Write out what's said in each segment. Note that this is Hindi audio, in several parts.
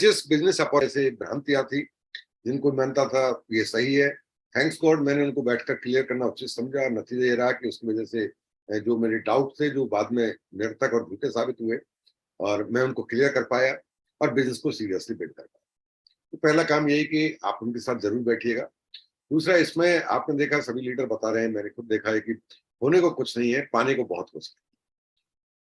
जिस बिजनेस अपॉर्चुनिटी से भ्रांतियां थी, जिनको मानता था ये सही है, थैंक्स गॉड मैंने उनको बैठकर क्लियर करना उचित समझा। नतीजा ये रहा कि उसकी वजह से जो मेरे डाउट थे जो बाद में निरर्थक और झूठे साबित हुए, और मैं उनको क्लियर कर पाया और बिजनेस को सीरियसली बिल्ड कर पाया। तो पहला काम यही कि आप उनके साथ जरूर बैठिएगा। दूसरा, इसमें आपने देखा सभी लीडर बता रहे हैं, मैंने खुद देखा है कि होने को कुछ नहीं है, पाने को बहुत कुछ है।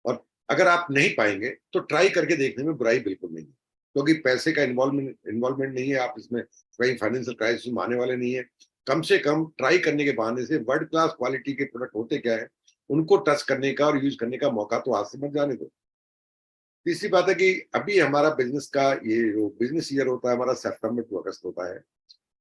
और अगर आप नहीं पाएंगे तो ट्राई करके देखने में बुराई बिल्कुल नहीं है, क्योंकि पैसे का इन्वॉल्वमेंट नहीं है, आप इसमें कहीं फाइनेंशियल क्राइसिस में आने वाले नहीं है। कम से कम ट्राई करने के बहाने से वर्ल्ड क्लास क्वालिटी के प्रोडक्ट होते क्या है, उनको टच करने का और यूज करने का मौका तो आज से मत जाने दो। तीसरी बात है कि अभी हमारा बिजनेस का ये जो बिजनेस ईयर होता है हमारा सितंबर टू अगस्त होता है,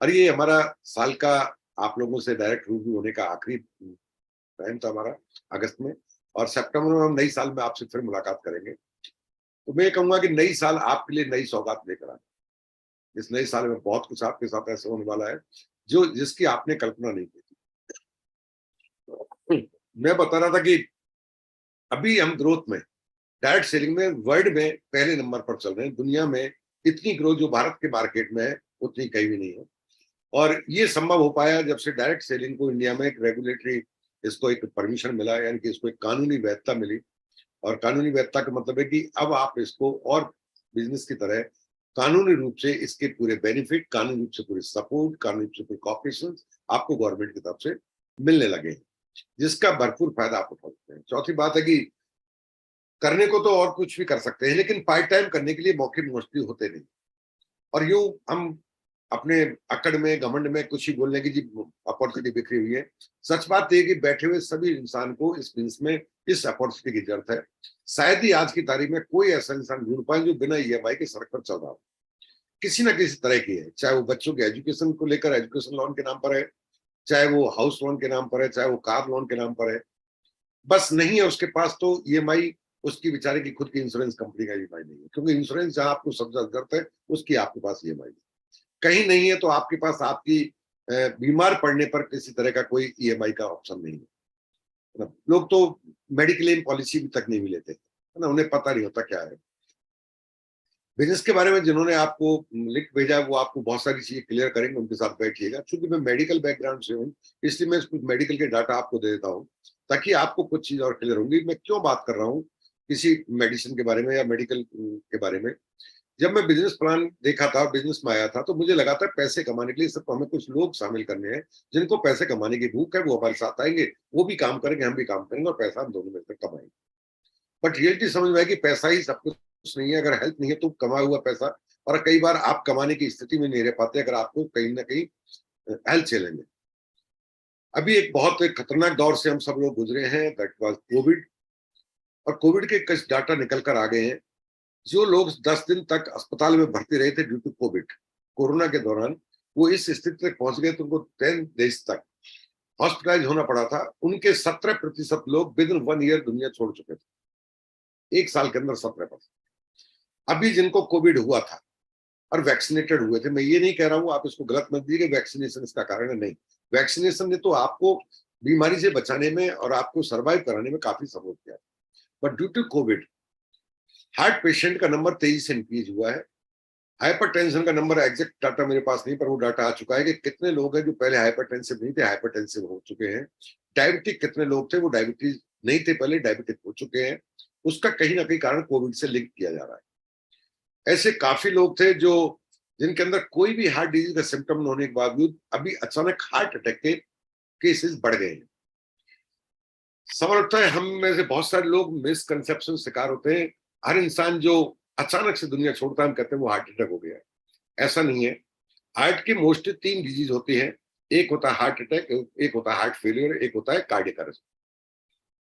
और ये हमारा साल का आप लोगों से डायरेक्ट रूबरू होने का आखिरी टाइम था हमारा, अगस्त में। और सितंबर में हम नई साल में आपसे फिर मुलाकात करेंगे। तो मैं कहूंगा कि नई साल आपके लिए नई सौगात लेकर आए। इस नए साल में बहुत कुछ आपके साथ ऐसा होने वाला है जो जिसकी आपने कल्पना नहीं की थी। मैं बता रहा था कि अभी हम ग्रोथ में, डायरेक्ट सेलिंग में वर्ल्ड में पहले नंबर पर चल रहे हैं। दुनिया में इतनी ग्रोथ जो भारत के मार्केट में है उतनी कहीं भी नहीं है, और ये संभव हो पाया जब से डायरेक्ट सेलिंग को इंडिया में एक रेगुलेटरी, इसको एक परमिशन मिला, यानी कि इसको एक कानूनी वैधता मिली। और कानूनी वैधता का मतलब है कि अब आप इसको और बिजनेस की तरह कानूनी रूप से इसके पूरे बेनिफिट, कानूनी रूप से पूरे सपोर्ट, कानूनी रूप से पूरे कॉपरेशन आपको गवर्नमेंट की तरफ से मिलने लगे हैं, जिसका भरपूर फायदा आप उठा सकते हैं। चौथी बात है कि करने को तो और कुछ भी कर सकते हैं, लेकिन पार्ट टाइम करने के लिए मौके मोस्टली होते नहीं। और यूं हम अपने अकड़ में, घमंड में कुछ ही बोलने की जी अपॉर्चुनिटी बिखरी हुई है। सच बात यह कि बैठे हुए सभी इंसान को इस बिजनेस में इस अपॉर्चुनिटी की जरूरत है। शायद ही आज की तारीख में कोई ऐसा इंसान ढूंढ पाए जो बिना ईएमआई के सड़क पर चल रहा हो, किसी ना किसी तरह की है, चाहे वो बच्चों के एजुकेशन को लेकर एजुकेशन लोन के नाम पर है, चाहे वो हाउस लोन के नाम पर है, चाहे वो कार लोन के नाम पर है। बस नहीं है उसके पास तो ईएमआई, उसकी बेचारे की खुद की इंश्योरेंस कंपनी का ईएमआई नहीं है, क्योंकि इंश्योरेंस जहां आपको सबसे ज्यादा जरूरत है उसकी आपके पास ईएमआई कहीं नहीं है। तो आपके पास आपकी बीमार पड़ने पर किसी तरह का कोई ईएमआई का ऑप्शन नहीं है ना। लोग तो मेडिक्लेम पॉलिसी भी तक नहीं लेते है ना, उन्हें पता नहीं होता क्या है। बिजनेस के बारे में जिन्होंने आपको लिंक भेजा है वो आपको बहुत सारी चीजें क्लियर करेंगे, उनके साथ बैठिएगा। चूंकि मैं मेडिकल बैकग्राउंड से हूँ, इसलिए मैं कुछ मेडिकल के डाटा आपको दे देता हूँ ताकि आपको कुछ चीज और क्लियर होंगी। मैं क्यों बात कर रहा हूँ किसी मेडिसिन के बारे में या मेडिकल के बारे में। जब मैं बिजनेस प्लान देखा था, बिजनेस में आया था, तो मुझे लगा था पैसे कमाने के लिए सिर्फ हमें कुछ लोग शामिल करने हैं जिनको पैसे कमाने की भूख है, वो हमारे साथ आएंगे, वो भी काम करेंगे, हम भी काम करेंगे, और पैसा हम दोनों मिलकर कमाएंगे। बट रियलिटी समझ में आए कि पैसा ही सब कुछ नहीं है। अगर हेल्थ नहीं है तो कमा हुआ पैसा, और कई बार आप कमाने की स्थिति में नहीं रह पाते अगर आपको कहीं ना कहीं हेल्थ चैलेंज है। अभी एक बहुत एक खतरनाक दौर से हम सब लोग गुजरे हैं, दैट वाज कोविड। और कोविड के कुछ डाटा निकल कर आ गए हैं। जो लोग 10 दिन तक अस्पताल में भर्ती रहे थे ड्यू टू कोविड, कोरोना के दौरान, वो इस स्थिति तक पहुंच गए तो उनको 10 डेज तक हॉस्पिटलाइज होना पड़ा था। उनके 17% लोग विद इन 1 ईयर दुनिया छोड़ चुके थे, एक साल के अंदर 17%। अभी जिनको कोविड हुआ था और वैक्सीनेटेड हुए थे, मैं ये नहीं कह रहा हूं, आप इसको गलत मत दीजिए कि वैक्सीनेशन इसका कारण है, नहीं। वैक्सीनेशन ने तो आपको बीमारी से बचाने में और आपको सर्वाइव कराने में काफी सपोर्ट किया, but due to COVID heart patient का नंबर तेजी से इंक्रीज हुआ है। हाइपरटेंशन का नंबर एग्जैक्ट डाटा मेरे पास नहीं, पर वो डाटा आ चुका है कि कितने लोग हैं जो पहले हाइपरटेंसिव नहीं थे, हाइपरटेंसिव हो चुके हैं। डायबिटिक कितने लोग थे वो डायबिटीज नहीं थे पहले, डायबिटिक हो चुके हैं। उसका कहीं ना कहीं कारण कोविड से लिंक किया जा रहा है। ऐसे काफी लोग थे जो जिनके अंदर कोई भी हार्ट डिजीज का सिम्टम न होने के बावजूद अभी अचानक हार्ट अटैक के केसेस बढ़ गए हैं। सवाल उठता है, हम में से बहुत सारे लोग मिसकंसेप्शन शिकार होते हैं। हर इंसान जो अचानक से दुनिया छोड़ता है हम कहते हैं वो हार्ट अटैक हो गया है। ऐसा नहीं है। हार्ट की मोस्टली 3 डिजीज होती है। एक होता है हार्ट अटैक, एक होता है हार्ट फेलियर, एक होता है कार्डियक अरेस्ट।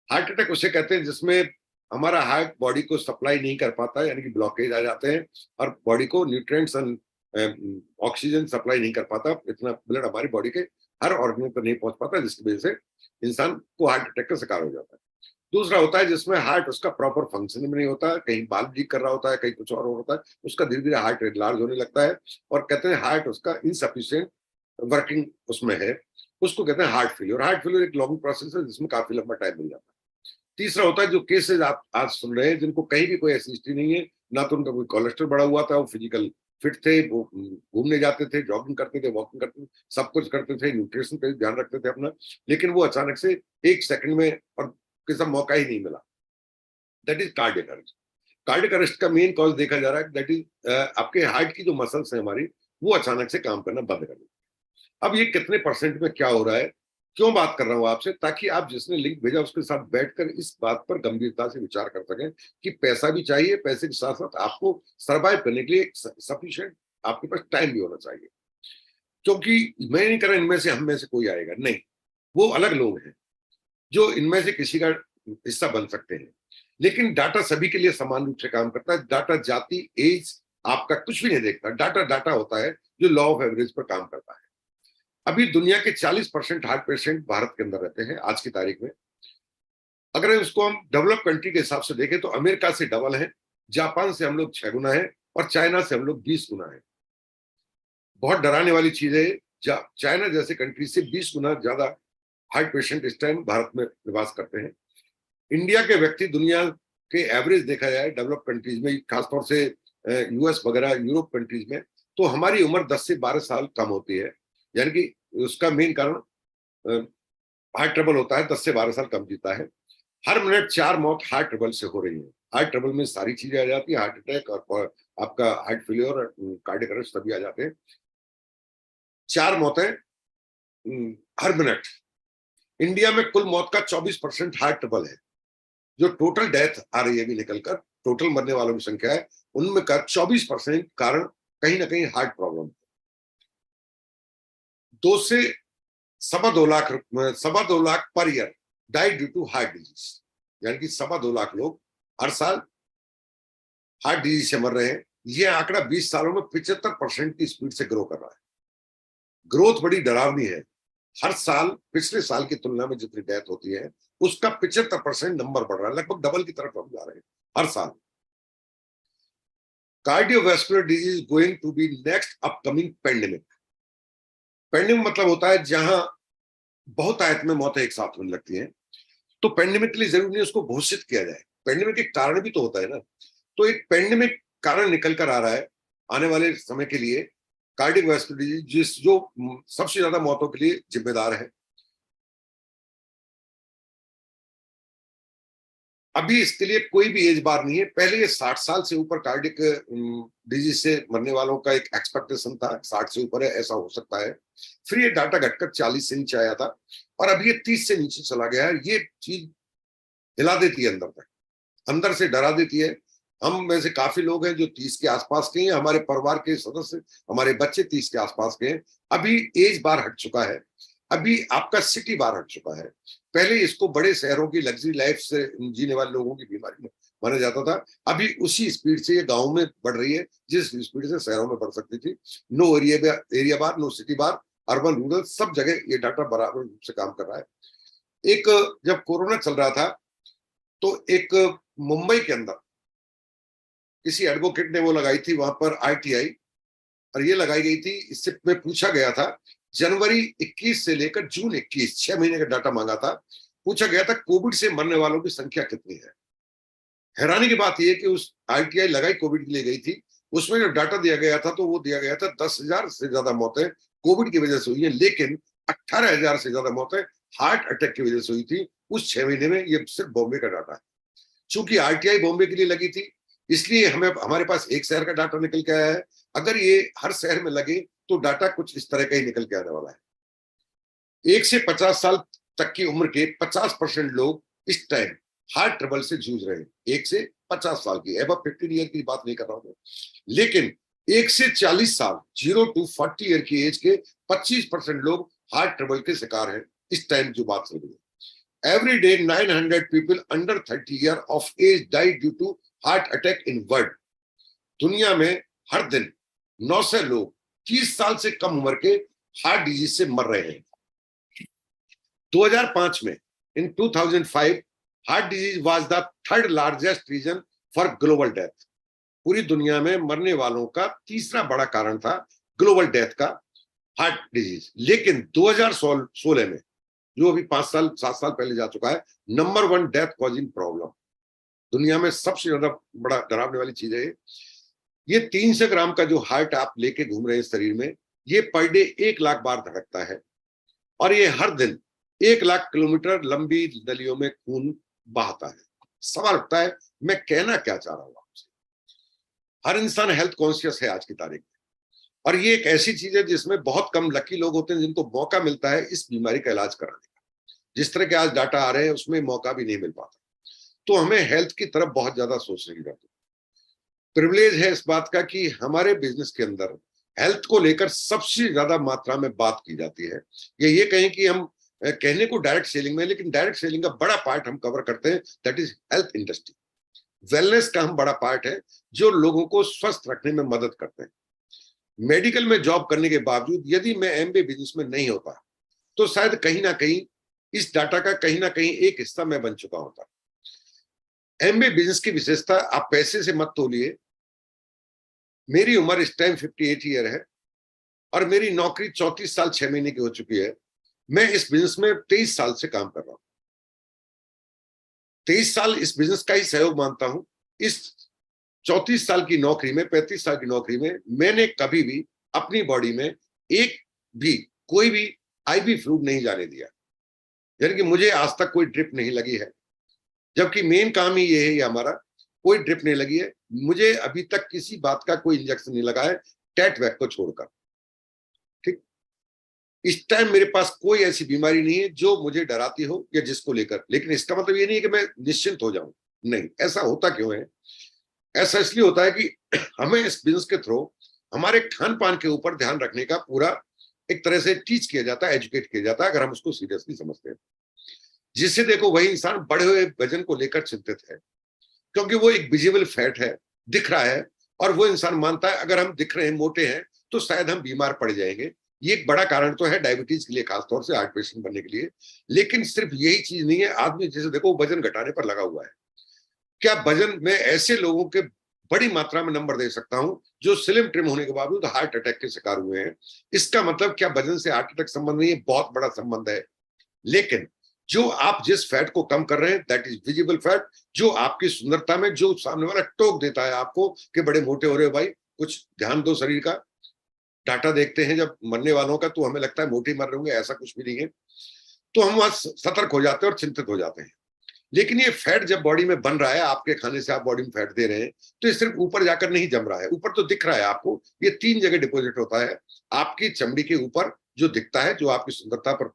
हार्ट अटैक उसे कहते हैं जिसमें हमारा हार्ट बॉडी को सप्लाई नहीं कर पाता, यानी कि ब्लॉकेज आ जाते हैं और बॉडी को न्यूट्रिएंट्स एंड ऑक्सीजन सप्लाई नहीं कर पाता, इतना ब्लड हमारी बॉडी के हर ऑर्गन पर नहीं पहुंच पाता, जिसकी वजह से इंसान को हार्ट अटैक का शिकार हो जाता है। दूसरा होता है जिसमें हार्ट उसका प्रॉपर फंक्शन में नहीं होता, कहीं बाल लीक कर रहा होता है, कहीं कुछ और होता है, उसका धीरे धीरे हार्ट लार्ज होने लगता है और कहते हैं हार्ट उसका इनसफिशियंट वर्किंग उसमें है, उसको कहते हैं हार्ट फेलियर। हार्ट फेलियर एक लॉन्ग प्रोसेस है जिसमें काफी लंबा टाइम मिल जाता है। तीसरा होता है जो केसेस आप आज सुन रहे हैं जिनको कहीं भी कोई ऐसी हिस्ट्री नहीं है, ना तो उनका कोई कोलेस्ट्रॉल बढ़ा हुआ था, वो फिजिकल फिट थे, वो घूमने जाते थे, जॉगिंग करते थे, वॉकिंग करते थे, सब कुछ करते थे, न्यूट्रिशन पे ध्यान रखते थे अपना। लेकिन वो अचानक से एक सेकंड में और किसी मौका ही नहीं मिला। That is cardiac arrest. Cardiac arrest का मेन कॉज देखा जा रहा है, दैट इज आपके हार्ट की जो मसल्स है हमारी, वो अचानक से काम करना बंद कर दी। अब ये कितने परसेंट में क्या हो रहा है, क्यों बात कर रहा हूं आपसे, ताकि आप जिसने लिंक भेजा उसके साथ बैठकर इस बात पर गंभीरता से विचार कर सकें कि पैसा भी चाहिए, पैसे के साथ साथ आपको सर्वाइव करने के लिए सफिशिएंट आपके पास टाइम भी होना चाहिए। क्योंकि मैं नहीं कर रहा इनमें से हम में से कोई आएगा, नहीं, वो अलग लोग हैं जो इनमें से किसी का हिस्सा बन सकते हैं। लेकिन डाटा सभी के लिए समान रूप से काम करता है। डाटा जाति, एज, आपका कुछ भी नहीं देखता। डाटा डाटा होता है जो लॉ ऑफ एवरेज पर काम करता है। अभी दुनिया के 40% हार्ट पेशेंट भारत के अंदर रहते हैं आज की तारीख में। अगर इसको हम डेवलप कंट्री के हिसाब से देखें तो अमेरिका से डबल है, जापान से हम लोग 6 गुना है, और चाइना से हम लोग 20 गुना है। बहुत डराने वाली चीज है, चाइना जैसे कंट्री से 20 गुना ज्यादा हार्ट पेशेंट इस टाइम भारत में निवास करते हैं। इंडिया के व्यक्ति दुनिया के एवरेज देखा जाए डेवलप कंट्रीज में, खासतौर से यूएस वगैरह यूरोप कंट्रीज में, तो हमारी उम्र 10 से 12 साल कम होती है। यानी कि उसका मेन कारण हार्ट ट्रबल होता है, 10 से 12 साल कम जीता है। हर मिनट 4 मौत हार्ट ट्रबल से हो रही है। हार्ट ट्रबल में सारी चीजें आ जाती है, हार्ट अटैक और आपका हार्ट फेलियर और कार्डियक अरेस्ट सभी आ जाते हैं। 4 मौतें हर मिनट। इंडिया में कुल मौत का 24% हार्ट ट्रबल है। जो टोटल डेथ आ रही है अभी निकलकर, टोटल मरने वालों की संख्या है, उनमें का 24% कारण कहीं ना कहीं हार्ट प्रॉब्लम। 2 से 2.25 lakh per year die due to heart disease. यानी कि 2.25 लाख लोग हर साल हार्ट डिजीज से मर रहे हैं। यह आंकड़ा 20 सालों में 75% की स्पीड से ग्रो कर रहा है। ग्रोथ बड़ी डरावनी है। हर साल पिछले साल की तुलना में जितनी डेथ होती है उसका 75% नंबर बढ़ रहा है, लगभग डबल की तरफ हम जा रहे हैं हर साल। Cardiovascular disease going to be next upcoming pandemic. Pandemic मतलब होता है जहां बहुत आयत में मौतें एक साथ होने लगती हैं। तो पेंडेमिक के लिए जरूरी नहीं उसको घोषित किया जाए, पेंडेमिक के कारण भी तो होता है ना। तो एक पेंडेमिक कारण निकल कर आ रहा है आने वाले समय के लिए, कार्डियोवैस्कुलर डिजीज, जो सबसे ज्यादा मौतों के लिए जिम्मेदार है। अभी इसके लिए कोई भी एज बार नहीं है। पहले ये 60 साल से ऊपर कार्डिक डिजीज से मरने वालों का एक एक्सपेक्टेशन था, 60 से ऊपर है ऐसा हो सकता है। फिर ये डाटा घटकर 40 से नीचे आया था, और अब ये 30 से नीचे चला गया है। ये चीज हिला देती है अंदर तक, अंदर से डरा देती है। हम में से काफी लोग हैं जो 30 के आसपास के हैं, हमारे परिवार के सदस्य, हमारे बच्चे 30 के आसपास के हैं। अभी एज बार हट चुका है, अभी आपका सिटी बार हट चुका है। पहले इसको बड़े शहरों की लग्जरी लाइफ से जीने वाले लोगों की बीमारी माना जाता था। अभी उसी स्पीड से ये गाँव में बढ़ रही है जिस स्पीड से शहरों में बढ़ सकती थी। नो एरिया बार, नो सिटी बार, अर्बन रूरल सब जगह ये डाटा बराबर रूप से काम कर रहा है। एक जब कोरोना चल रहा था तो एक मुंबई के अंदर किसी एडवोकेट ने वो लगाई थी वहां पर आरटीआई, और ये लगाई गई थी, इससे में पूछा गया था जनवरी 21 से लेकर जून 21, 6 महीने का डाटा मांगा था। पूछा गया था कोविड से मरने वालों की संख्या कितनी है। हैरानी की बात यह कि उस आरटीआई लगाई कोविड के लिए गई थी, उसमें जो डाटा दिया गया था तो वो दिया गया था 10,000 से ज्यादा मौतें कोविड की वजह से हुई है, लेकिन 18,000 से ज्यादा मौतें हार्ट अटैक की वजह से हुई थी उस 6 महीने में। ये सिर्फ बॉम्बे का डाटा है। चूंकि आरटीआई बॉम्बे के लिए लगी थी इसलिए हमें हमारे पास एक शहर का डाटा निकल के आया है। अगर ये हर शहर में लगे तो डाटा कुछ इस तरह का ही निकल के आने वाला है। 1 से 50 साल तक की उम्र के 50% लोग इस टाइम हार्ट ट्रबल से जूझ रहे हैं। 1 से 50 साल की, अब 15 ईयर की बात नहीं कर रहा हूं, लेकिन 1 से 40 साल 0 to 40 ईयर की एज के 25% लोग हार्ट ट्रबल के शिकार हैं इस टाइम जो बात चल रही है। Every day 900 people under 30 year of age die due to heart attack in world। दुनिया में हर दिन 900 लोग 30 साल से कम उम्र के हार्ट डिजीज से मर रहे हैं। 2005 में, in 2005, heart disease was the third largest reason for global death. पूरी दुनिया में मरने वालों का तीसरा बड़ा कारण था ग्लोबल डेथ का हार्ट डिजीज। लेकिन 2016 में, जो अभी 5 साल 7 साल पहले जा चुका है, नंबर 1 डेथ कॉजिंग प्रॉब्लम दुनिया में सबसे ज्यादा बड़ा डरावने वाली चीज है ये 300 ग्राम का जो हार्ट आप लेके घूम रहे हैं शरीर में, ये पर डे 1 लाख बार धड़कता है और ये हर दिन 1 लाख किलोमीटर लंबी नलियों में खून बहाता है। सवाल उठता है, मैं कहना क्या चाह रहा हूं आपसे? हर इंसान हेल्थ कॉन्शियस है आज की तारीख में, और ये एक ऐसी चीज है जिसमें बहुत कम लकी लोग होते हैं जिनको मौका मिलता है इस बीमारी का इलाज कराने का। जिस तरह के आज डाटा आ रहे हैं उसमें मौका भी नहीं मिल पाता। तो हमें हेल्थ की तरफ बहुत ज्यादा सोचने की जरूरत है। प्रिविलेज है इस बात का कि हमारे बिजनेस के अंदर हेल्थ को लेकर सबसे ज्यादा मात्रा में बात की जाती है। ये कहें कि हम कहने को डायरेक्ट सेलिंग में, लेकिन डायरेक्ट सेलिंग का बड़ा पार्ट हम कवर करते हैं, that is health industry. Wellness का हम बड़ा पार्ट है जो लोगों को स्वस्थ रखने में मदद करते हैं। मेडिकल में जॉब करने के बावजूद यदि मैं एमबीए बिजनेस में नहीं होता तो शायद कहीं ना कहीं इस डाटा का कहीं ना कहीं एक हिस्सा मैं बन चुका होता। एमबीए बिजनेस की विशेषता आप पैसे से मत तोलिए। मेरी उम्र इस टाइम 58 ईयर है और मेरी नौकरी 34 साल 6 महीने की हो चुकी है। मैं इस बिजनेस में 23 साल से काम कर रहा हूं। 23 साल इस बिजनेस का ही सहयोग मानता हूं। इस 34 साल की नौकरी में, 35 साल की नौकरी में मैंने कभी भी अपनी बॉडी में एक भी कोई भी आईवी फ्लूइड नहीं जाने दिया, यानी कि मुझे आज तक कोई ड्रिप नहीं लगी है। जबकि मेन काम ही ये है, ये हमारा कोई ड्रिप नहीं लगी है। मुझे अभी तक किसी बात का कोई इंजेक्शन नहीं लगा है, टैट वैक को छोड़कर। ठीक, इस टाइम मेरे पास कोई ऐसी बीमारी नहीं है जो मुझे डराती हो या जिसको लेकर। लेकिन इसका मतलब ये नहीं है कि मैं निश्चिंत हो जाऊं, नहीं। ऐसा होता क्यों है? ऐसा इसलिए होता है कि हमें इस बिजनेस के थ्रू हमारे खान पान के ऊपर ध्यान रखने का पूरा एक तरह से टीच किया जाता है, एजुकेट किया जाता है, अगर हम उसको सीरियसली समझते हैं। जिससे देखो वही इंसान बढ़े हुए वजन को लेकर चिंतित है, क्योंकि वो एक विजिबल फैट है, दिख रहा है, और वो इंसान मानता है अगर हम दिख रहे हैं, मोटे हैं, तो शायद हम बीमार पड़ जाएंगे। ये एक बड़ा कारण तो है डायबिटीज के लिए, खासतौर से हार्ट पेशेंट बनने के लिए। लेकिन सिर्फ यही चीज नहीं है। आदमी जैसे देखो वजन घटाने पर लगा हुआ है। क्या वजन में ऐसे लोगों के बड़ी मात्रा में नंबर दे सकता हूं जो स्लिम ट्रिम होने के बावजूद हार्ट अटैक के शिकार हुए हैं। इसका मतलब क्या वजन से हार्ट अटैक संबंध नहीं है? बहुत बड़ा संबंध है। लेकिन जो आप जिस फैट को कम कर रहे हैं, दैट इज विजिबल फैट, जो आपकी सुंदरता में, जो सामने वाला टोक देता है आपको कि बड़े मोटे हो रहे हो भाई, कुछ ध्यान दो शरीर का। डाटा देखते हैं जब मरने वालों का तो हमें लगता है मोटे मर रहे होंगे, ऐसा कुछ भी नहीं है। तो हम वहां सतर्क हो जाते हैं और चिंतित हो जाते हैं। लेकिन ये फैट जब बॉडी में बन रहा है, आपके खाने से आप बॉडी में फैट दे रहे हैं, तो ये सिर्फ ऊपर जाकर नहीं जम रहा है। ऊपर तो दिख रहा है आपको, ये 3 जगह डिपॉजिट होता है। आपकी चमड़ी के ऊपर जो दिखता है, जो आपकी सुंदरता पर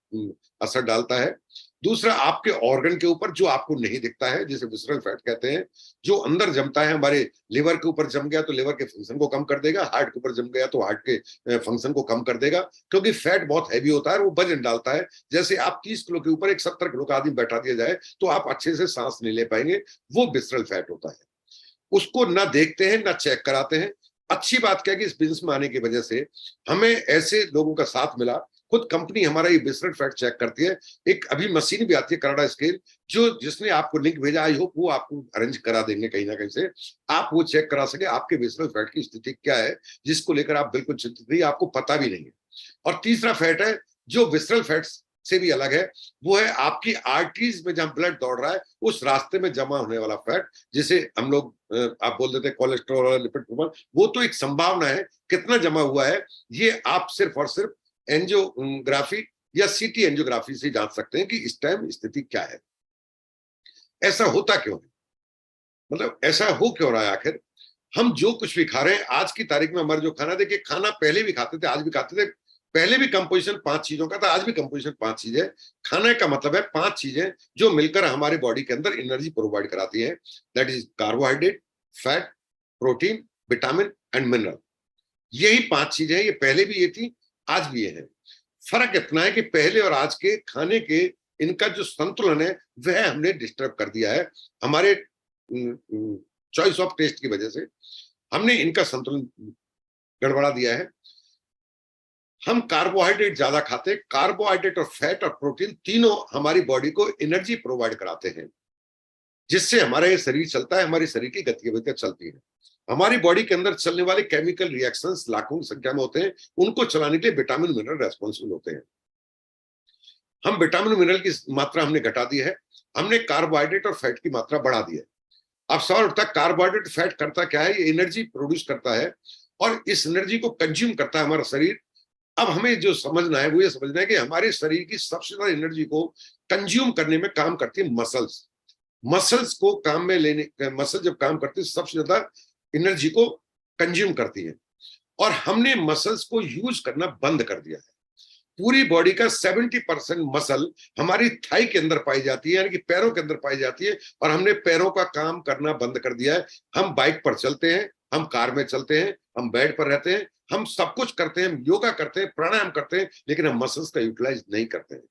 असर डालता है। दूसरा, आपके ऑर्गन के ऊपर जो आपको नहीं दिखता है, जिसे विसरल फैट कहते हैं, जो अंदर जमता है। हमारे लिवर के ऊपर जम गया तो लिवर के फंक्शन को कम कर देगा, हार्ट के ऊपर जम गया तो हार्ट के फंक्शन को कम कर देगा, क्योंकि फैट बहुत हैवी होता है और वो वजन डालता है। जैसे आप 30 किलो के ऊपर एक 70 किलो का आदमी बैठा दिया जाए तो आप अच्छे से सांस नहीं ले पाएंगे, वो विसरल फैट होता है। उसको ना देखते हैं ना चेक कराते हैं। अच्छी बात क्या है कि इस बिजनेस में आने की वजह से हमें ऐसे लोगों का साथ मिला। खुद कंपनी हमारा ये विसरल फैट चेक करती है। एक अभी मशीन भी आती है, कनाडा स्केल, जो जिसने आपको लिंक भेजा, आई होप वो आपको अरेंज करा देंगे कहीं ना कहीं से, आप वो चेक करा सके आपके विसरल फैट की स्थिति क्या है, जिसको लेकर आप बिल्कुल चिंतित नहीं, आपको पता भी नहीं है। और तीसरा फैट है जो विसरल फैट से भी अलग है, वो है आपकी आर्टरीज में जहां ब्लड दौड़ रहा है उस रास्ते में जमा होने वाला फैट, जिसे हम लोग आप बोल देते हैं कोलेस्ट्रॉल और लिपिड प्रोफाइल। वो तो एक संभावना है, कितना जमा हुआ है ये आप सिर्फ और सिर्फ एंजियोग्राफी या सीटी एंजियोग्राफी से जान सकते हैं कि इस टाइम स्थिति क्या है। ऐसा होता क्यों है? मतलब ऐसा हो क्यों रहा है आखिर? हम जो कुछ भी खा रहे हैं आज की तारीख में, हमारा जो खाना, देखिए खाना पहले भी खाते थे, आज भी खाते थे। पहले भी कंपोजिशन 5 चीजों का था, आज भी कंपोजिशन 5 चीजें। खाने का मतलब है 5 चीजें जो मिलकर हमारे बॉडी के अंदर एनर्जी प्रोवाइड कराती है। That is carbohydrate, fat, protein, vitamin and mineral. यही 5 चीजें हैं। ये पहले भी ये थी, आज भी ये है। फर्क इतना है कि पहले और आज के खाने के इनका जो संतुलन है वह हमने डिस्टर्ब कर दिया है। हमारे चॉइस ऑफ टेस्ट की वजह से हमने इनका संतुलन गड़बड़ा दिया है। हम कार्बोहाइड्रेट ज्यादा खाते हैं। कार्बोहाइड्रेट और फैट और प्रोटीन तीनों हमारी बॉडी को एनर्जी प्रोवाइड कराते हैं, जिससे हमारा ये शरीर चलता है, हमारी शरीर की गतिविधियां चलती है। हमारी बॉडी के अंदर चलने वाले केमिकल रिएक्शंस लाखों की संख्या में होते हैं, उनको चलाने के लिए विटामिन मिनरल रेस्पॉन्सिबल होते हैं। हम विटामिन मिनरल की मात्रा हमने घटा दी है, हमने कार्बोहाइड्रेट और फैट की मात्रा बढ़ा दी है। अब सवाल उठता है कार्बोहाइड्रेट फैट करता क्या है? ये एनर्जी प्रोड्यूस करता है और इस एनर्जी को कंज्यूम करता है हमारा शरीर। अब हमें जो समझना है वो ये समझना है कि हमारे शरीर की सबसे ज्यादा एनर्जी को कंज्यूम करने में काम करती है मसल्स। मसल्स को काम में लेने, मसल जब काम करती है सबसे ज्यादा एनर्जी को कंज्यूम करती है, और हमने मसल्स को यूज करना बंद कर दिया है। पूरी बॉडी का 70% मसल हमारी थाई के अंदर पाई जाती है, यानी कि पैरों के अंदर पाई जाती है, और हमने पैरों का काम करना बंद कर दिया है। हम बाइक पर चलते हैं, हम कार में चलते हैं, हम बेड पर रहते हैं, हम सब कुछ करते हैं, योगा करते हैं, प्राणायाम करते हैं, लेकिन हम मसल्स का यूटिलाइज नहीं करते हैं,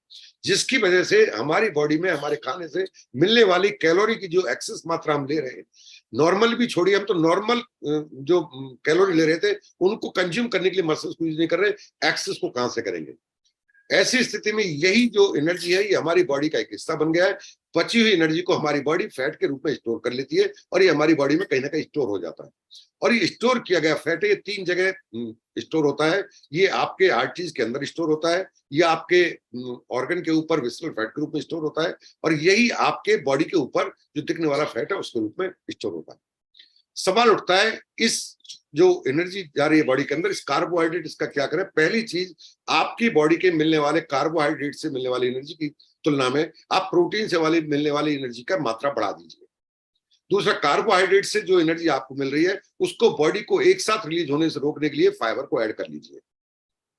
जिसकी वजह से हमारी बॉडी में हमारे खाने से मिलने वाली कैलोरी की जो एक्सेस मात्रा हम ले रहे हैं, नॉर्मल भी छोड़िए, हम तो नॉर्मल जो कैलोरी ले रहे थे उनको कंज्यूम करने के लिए मसल्स को यूज नहीं कर रहे, एक्सेस को कहां से करेंगे? ऐसी स्थिति में यही जो एनर्जी है ये हमारी बॉडी का एक हिस्सा बन गया है। बची हुई एनर्जी को हमारी बॉडी फैट के रूप में स्टोर कर लेती है, और ये हमारी बॉडी में कहीं ना कहीं स्टोर हो जाता है। और ये स्टोर किया गया फैट है, ये 3 जगह स्टोर होता है। ये आपके आर्टरीज के अंदर स्टोर होता है, ये आपके ऑर्गन के ऊपर विस्रल फैट के रूप में स्टोर होता है, और यही आपके बॉडी के ऊपर जो दिखने वाला फैट है उसके रूप में स्टोर होता है। सवाल उठता है इस जो एनर्जी जा रही है बॉडी के अंदर, इस कार्बोहाइड्रेट इसका क्या करें? पहली चीज, आपकी बॉडी के मिलने वाले कार्बोहाइड्रेट से मिलने वाली एनर्जी की तुलना में आप प्रोटीन से वाली मिलने वाली एनर्जी का मात्रा बढ़ा दीजिए। दूसरा, कार्बोहाइड्रेट से जो एनर्जी आपको मिल रही है उसको बॉडी को एक साथ रिलीज होने से रोकने के लिए फाइबर को ऐड कर लीजिए।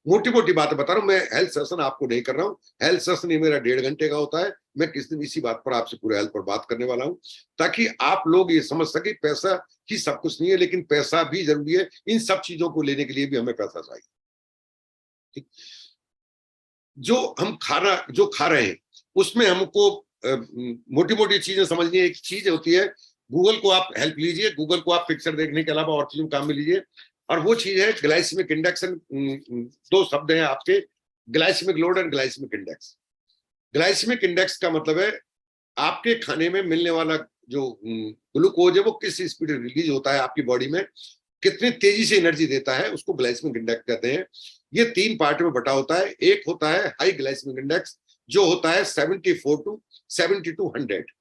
मोटी मोटी बातें बता रहा हूं मैं, हेल्थ सेशन आपको नहीं कर रहा हूं। हेल्थ सेशन ये मेरा 1.5 घंटे का होता है। मैं किस दिन इसी बात पर आपसे पूरे हेल्थ पर बात करने वाला हूं, ताकि आप लोग ये समझ सके पैसा ही सब कुछ नहीं है, लेकिन पैसा भी जरूरी है। इन सब चीजों को लेने के लिए भी हमें पैसा चाहिए। जो खा रहे हैं उसमें हमको मोटी मोटी चीजें समझनी है। एक चीज होती है, गूगल को आप हेल्प लीजिए, गूगल को आप पिक्चर देखने के अलावा और चीजों काम में लीजिए, और वो चीज है ग्लाइसेमिक इंडेक्स। 2 शब्द हैं आपके, glycemic load and glycemic index. Glycemic index का मतलब है आपके खाने में मिलने वाला जो ग्लूकोज है वो किस स्पीड रिलीज होता है आपकी बॉडी में, कितनी तेजी से एनर्जी देता है, उसको ग्लाइसेमिक इंडेक्स कहते हैं। ये 3 पार्ट में बटा होता है। एक होता है हाई ग्लाइसेमिक इंडेक्स, जो होता है 74 टू 70 टू 100।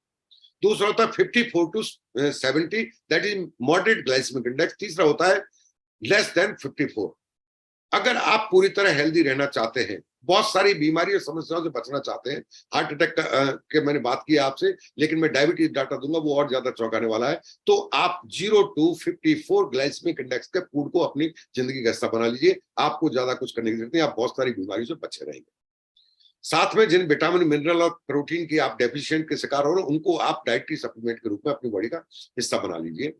दूसरा होता है 54 to 70, that is moderate glycemic index. तीसरा होता है लेस देन 54। अगर आप पूरी तरह हेल्दी रहना चाहते हैं, बहुत सारी बीमारी और समस्याओं से बचना चाहते हैं, हार्ट अटैक के मैंने बात की आपसे, लेकिन मैं डायबिटीज डाटा दूंगा वो और ज्यादा चौंकाने वाला है, तो आप 0 टू 54 ग्लाइसेमिक इंडेक्स के फूड को अपनी जिंदगी का हिस्सा बना लीजिए। आपको ज्यादा कुछ करने की जरूरत नहीं, आप बहुत सारी बीमारियों से बचे रहेंगे। साथ में जिन विटामिन, मिनरल और प्रोटीन की आप डेफिशिएंट के शिकार हो रहे हो, उनको आप डाइटरी सप्लीमेंट के रूप में अपनी बॉडी का हिस्सा बना लीजिए।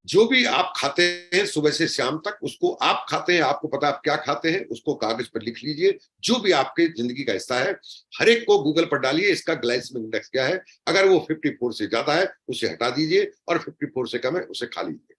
जो भी आप खाते हैं सुबह से शाम तक, उसको आप खाते हैं, आपको पता आप क्या खाते हैं, उसको कागज पर लिख लीजिए, जो भी आपके जिंदगी का हिस्सा है। हर एक को गूगल पर डालिए, इसका ग्लाइसेमिक इंडेक्स क्या है। अगर वो 54 से ज्यादा है उसे हटा दीजिए, और 54 से कम है उसे खा लीजिए।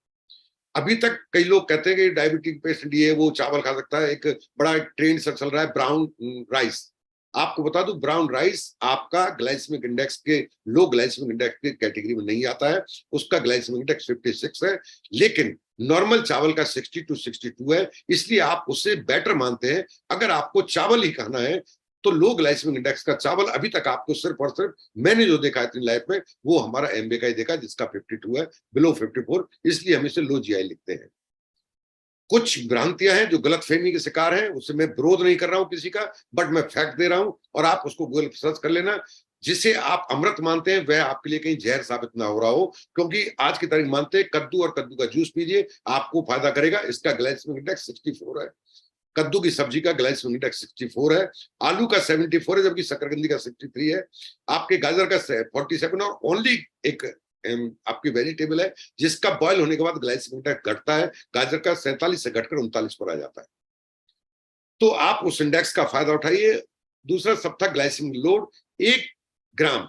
अभी तक कई लोग कहते हैं कि डायबिटिक पेशेंट ये वो चावल खा सकता है। एक बड़ा ट्रेंड सर चल रहा है ब्राउन राइस। आपको बता दूं, ब्राउन राइस आपका ग्लाइसेमिक इंडेक्स के, लो ग्लाइसेमिक इंडेक्स के कैटेगरी में नहीं आता है। उसका ग्लाइसेमिक इंडेक्स 56 है, लेकिन नॉर्मल चावल का 60 टू 62 है, इसलिए आप उससे बेटर मानते हैं। अगर आपको चावल ही खाना है तो लो ग्लाइसेमिक इंडेक्स का चावल अभी तक आपको सिर्फ और सिर्फ, मैंने जो देखा है अपनी लाइफ में, वो हमारा एमबे का ही देखा जिसका 52 है, बिलो 54, इसलिए हम इसे लो जीआई लिखते हैं। कुछ भ्रांतियां हैं जो गलत फहमी के शिकार हैं, उससे मैं विरोध नहीं कर रहा हूं किसी का, बट मैं फैक्ट दे रहा हूं, और आप उसको गूगल पर सर्च कर लेना। जिसे आप अमृत मानते हैं वह आपके लिए कहीं जहर साबित ना हो रहा हो, क्योंकि आज की तारीख मानते हैं कद्दू और कद्दू का जूस पीजिए, आपको फायदा करेगा। इसका ग्लाइसेमिक इंडेक्स 64 है। कद्दू की सब्जी का ग्लाइसेमिक इंडेक्स 64 है। आलू का 74 है, जबकि शकरकंदी का 63 है। आपके गाजर का 47, और ओनली एक आपकी वेजिटेबल है जिसका बॉयल होने के बाद ग्लाइसेमिक इंडेक्स घटता है। गाजर का 47 से घटकर 39 पर आ जाता है। तो आप उस इंडेक्स का फायदा उठाइए। दूसरा सब था ग्लाइसेमिक लोड। 1 ग्राम,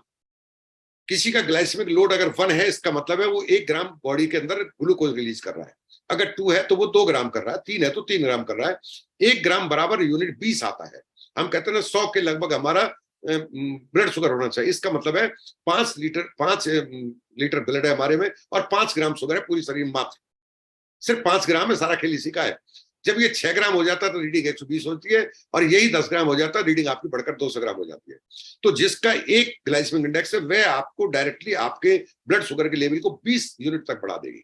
किसी का ग्लाइसेमिक लोड अगर 1 है, इसका मतलब है वो 1 ग्राम बॉडी के अंदर ग्लूकोज रिलीज कर रहा है। अगर 2 है तो वो 2 ग्राम कर रहा है, 3 है तो 3 ग्राम कर रहा है। 1 ग्राम बराबर यूनिट 20 आता है। हम कहते हैं ना 100 के लगभग हमारा ब्लड शुगर होना चाहिए। इसका मतलब है 5 लीटर ब्लड है हमारे में, और 5 ग्राम शुगर है पूरी शरीर में मात्र। सिर्फ 5 ग्राम है, सारा खेल इसी का है। जब ये 6 ग्राम हो जाता है तो रीडिंग 120 होती है, और यही 10 ग्राम हो जाता है, रीडिंग आपकी बढ़कर 200 ग्राम हो जाती है। तो जिसका एक ग्लाइसेमिक इंडेक्स है, वह आपको डायरेक्टली आपके ब्लड शुगर के लेवल को 20 यूनिट तक बढ़ा देगी।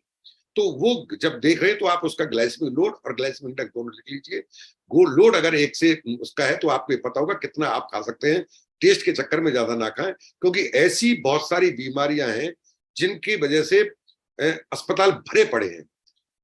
तो वो जब देख रहे हैं तो आप उसका ग्लाइसेमिक लोड और ग्लाइसेमिक इंडेक्स दोनों लिख लीजिए। गोल्ड लोड अगर 1 से उसका है तो आपको ये पता होगा कितना आप खा सकते हैं। टेस्ट के चक्कर में ज्यादा ना खाएं, क्योंकि ऐसी बहुत सारी बीमारियां हैं जिनकी वजह से अस्पताल भरे पड़े हैं।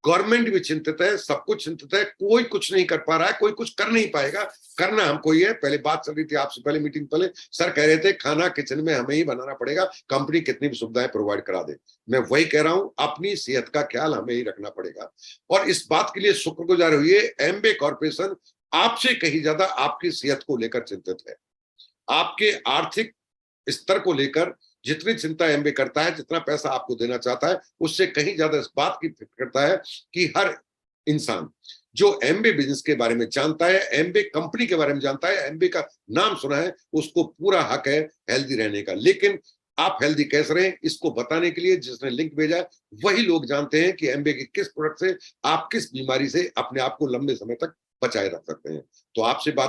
गवर्नमेंट भी चिंतित है, सब कुछ चिंतित है, कोई कुछ नहीं कर पा रहा है, कोई कुछ कर नहीं पाएगा। करना हमको ही है। पहले बात चल रही थी आपसे पहले, मीटिंग पहले सर कह रहे थे खाना किचन में हमें ही बनाना पड़ेगा, कंपनी कितनी भी सुविधाएं प्रोवाइड करा दे। मैं वही कह रहा हूं, अपनी सेहत का ख्याल हमें ही रखना पड़ेगा। और इस बात के लिए शुक्रगुजार हुई एमबे कॉर्पोरेशन आपसे कहीं ज्यादा आपकी सेहत को लेकर चिंतित है। आपके आर्थिक स्तर को लेकर जितनी चिंता एमबे करता है, जितना पैसा आपको देना चाहता है, उससे कहीं ज्यादा इस बात की फिक्र करता है कि हर इंसान जो एमबे बिजनेस के बारे में जानता है, एमबे कंपनी के बारे में जानता है, एमबे का नाम सुना है, उसको पूरा हक है हेल्दी रहने का। लेकिन आप हेल्दी कैसे रहें, इसको बताने के लिए जिसने लिंक भेजा है वही लोग जानते हैं कि एमबे के किस प्रोडक्ट से आप किस बीमारी से अपने आप को लंबे समय तक बचाए रख सकते हैं। तो आपसे बात